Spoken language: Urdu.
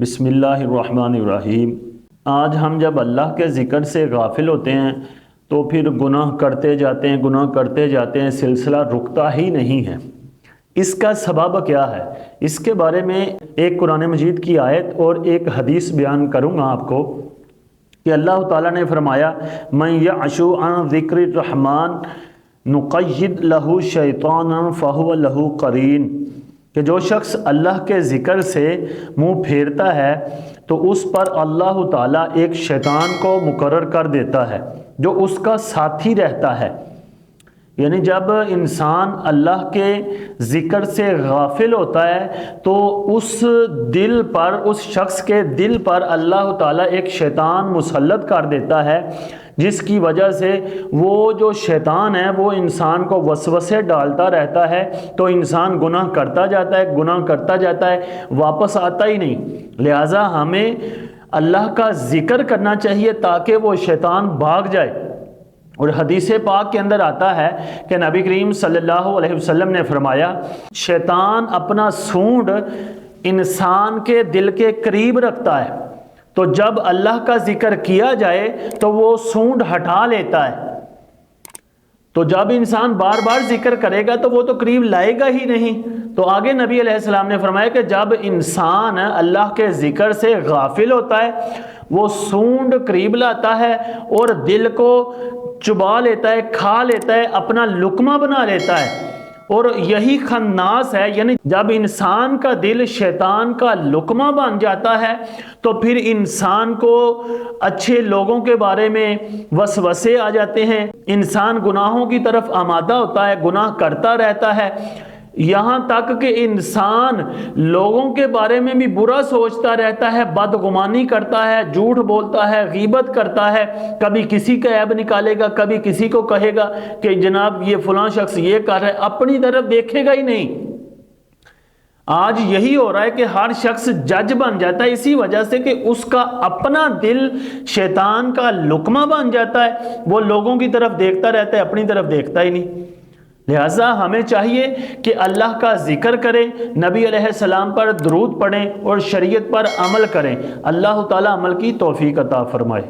بسم اللہ الرحمن الرحیم۔ آج ہم جب اللہ کے ذکر سے غافل ہوتے ہیں تو پھر گناہ کرتے جاتے ہیں، سلسلہ رکتا ہی نہیں ہے۔ اس کا سبب کیا ہے؟ اس کے بارے میں ایک قرآن مجید کی آیت اور ایک حدیث بیان کروں گا آپ کو کہ اللہ تعالیٰ نے فرمایا من یعش عن ذکر الرحمن نقید لہ شیطانا فہو لہ قرین، کہ جو شخص اللہ کے ذکر سے منہ پھیرتا ہے تو اس پر اللہ تعالیٰ ایک شیطان کو مقرر کر دیتا ہے جو اس کا ساتھی رہتا ہے۔ یعنی جب انسان اللہ کے ذکر سے غافل ہوتا ہے تو اس شخص کے دل پر اللہ تعالیٰ ایک شیطان مسلط کر دیتا ہے، جس کی وجہ سے وہ جو شیطان ہے وہ انسان کو وسوسے ڈالتا رہتا ہے، تو انسان گناہ کرتا جاتا ہے، واپس آتا ہی نہیں۔ لہٰذا ہمیں اللہ کا ذکر کرنا چاہیے تاکہ وہ شیطان بھاگ جائے۔ اور حدیث پاک کے اندر آتا ہے کہ نبی کریم صلی اللہ علیہ وسلم نے فرمایا شیطان اپنا سونڈ انسان کے دل کے قریب رکھتا ہے، تو جب اللہ کا ذکر کیا جائے تو وہ سونڈ ہٹا لیتا ہے۔ تو جب انسان بار بار ذکر کرے گا تو وہ تو قریب لائے گا ہی نہیں۔ تو آگے نبی علیہ السلام نے فرمایا کہ جب انسان اللہ کے ذکر سے غافل ہوتا ہے وہ سونڈ قریب لاتا ہے اور دل کو چبا لیتا ہے، کھا لیتا ہے، اپنا لقمہ بنا لیتا ہے، اور یہی خناس ہے۔ یعنی جب انسان کا دل شیطان کا لقمہ بن جاتا ہے تو پھر انسان کو اچھے لوگوں کے بارے میں وسوسے آ جاتے ہیں، انسان گناہوں کی طرف آمادہ ہوتا ہے، گناہ کرتا رہتا ہے، یہاں تک کہ انسان لوگوں کے بارے میں بھی برا سوچتا رہتا ہے، بدگمانی کرتا ہے، جھوٹ بولتا ہے، غیبت کرتا ہے، کبھی کسی کا عیب نکالے گا، کبھی کسی کو کہے گا کہ جناب یہ فلاں شخص یہ کر رہا ہے، اپنی طرف دیکھے گا ہی نہیں۔ آج یہی ہو رہا ہے کہ ہر شخص جج بن جاتا ہے اسی وجہ سے کہ اس کا اپنا دل شیطان کا لقمہ بن جاتا ہے، وہ لوگوں کی طرف دیکھتا رہتا ہے، اپنی طرف دیکھتا ہی نہیں۔ لہٰذا ہمیں چاہیے کہ اللہ کا ذکر کریں، نبی علیہ السلام پر درود پڑھیں اور شریعت پر عمل کریں۔ اللہ تعالیٰ عمل کی توفیق عطا فرمائے۔